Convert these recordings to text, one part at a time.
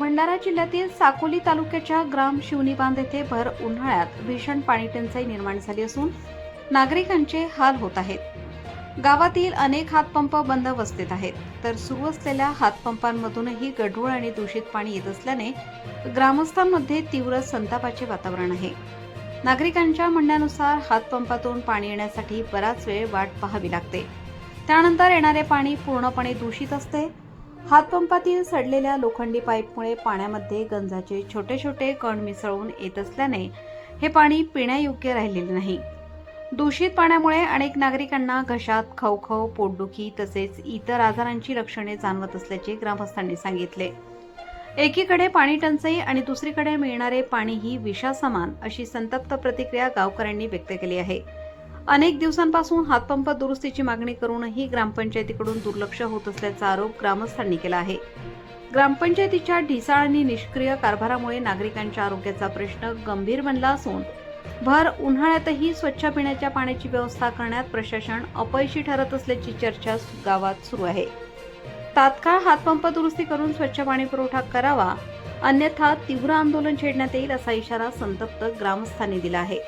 भंडारा जिल्ह्यातील साकोली तालुक्याच्या ग्राम शिवनी बांध येथे भर उन्हाळ्यात भीषण पाणी टंचाई निर्माण झाली असून नागरिकांचे हाल होत आहेत। गावातील अनेक हातपंप बंद अवस्थेत आहेत, तर सुरू असलेल्या हातपंपांमधूनही गढूळ आणि दूषित पाणी येत असल्याने ग्रामस्थांमध्ये तीव्र संतापाचे वातावरण आहे। नागरिकांच्या म्हणण्यानुसार हातपंपातून पाणी येण्यासाठी बराच वेळ वाट पाहावी लागते, त्यानंतर येणारे पाणी पूर्णपणे दूषित असते। हातपंपातील सडलेल्या लोखंडी पाईपमुळे पाण्यामध्ये गंजाचे छोटे छोटे कण मिसळून येत असल्याने हे पाणी पिण्यायोग्य राहिलेले नाही। दूषित पाण्यामुळे अनेक नागरिकांना घशात खवखव, पोटदुखी तसेच इतर आजारांची लक्षणे जाणवत असल्याचे ग्रामस्थांनी सांगितले। एकीकडे पाणी टंचाई आणि दुसरीकडे मिळणारे पाणीही विषासमान अशी संतप्त प्रतिक्रिया गावकऱ्यांनी व्यक्त केली आहे। अनेक दिवसांपासून हातपंप दुरुस्तीची मागणी करूनही ग्रामपंचायतीकडून दुर्लक्ष होत असल्याचा आरोप ग्रामस्थांनी केला आहे। ग्रामपंचायतीच्या ढिसाळ आणि निष्क्रिय कारभारामुळे नागरिकांच्या आरोग्याचा प्रश्न गंभीर बनला असून भर उन्हाळ्यातही स्वच्छ पिण्याच्या पाण्याची व्यवस्था करण्यात प्रशासन अपयशी ठरत असल्याची चर्चा गावात सुरू आहे। तात्काळ हातपंप दुरुस्ती करून स्वच्छ पाणी पुरवठा करावा, अन्यथा तीव्र आंदोलन छेडण्यात येईल असा इशारा संतप्त ग्रामस्थांनी दिला आहे।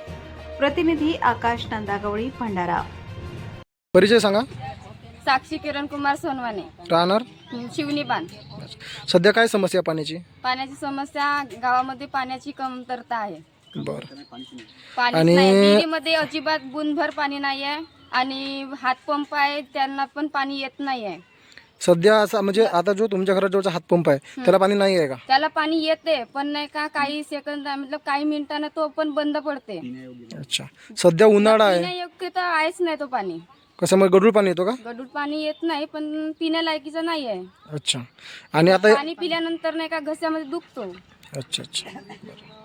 प्रतिनिधी आकाश नंदागवळी, भंडारा। परिचय सांगा। साक्षी किरण कुमार सोनवाने, राहणार शिवनी बांध। सध्या काय समस्या पाण्याची? पाण्याची समस्या गावामध्ये पाण्याची कमतरता आहे। बरं, पाणी नाही, विहिरीमध्ये अजिबात बुंदभर पाणी नाही आहे आणि हातपंप आहे त्यांना पण पाणी येत नाही आहे। सध्या असं म्हणजे आता जो तुमच्या घरात जो हातपंप आहे त्याला पाणी नाही आहे का? त्याला पाणी येते पण नाही का, काही सेकंद मतलब काही मिनिटांना तो पण बंद पडते। अच्छा, सध्या उन्हाळा आहे, पिण्यायोग्य तर आहेच नाही तो पाणी। कशामुळे गढूळ पाणी येतो का? गढूळ पाणी येत नाही पण पिण्यालायकीचं नाही आहे। अच्छा, आणि आता पाणी पिल्यानंतर नाही का घशामध्ये दुखतो। अच्छा अच्छा, बरं.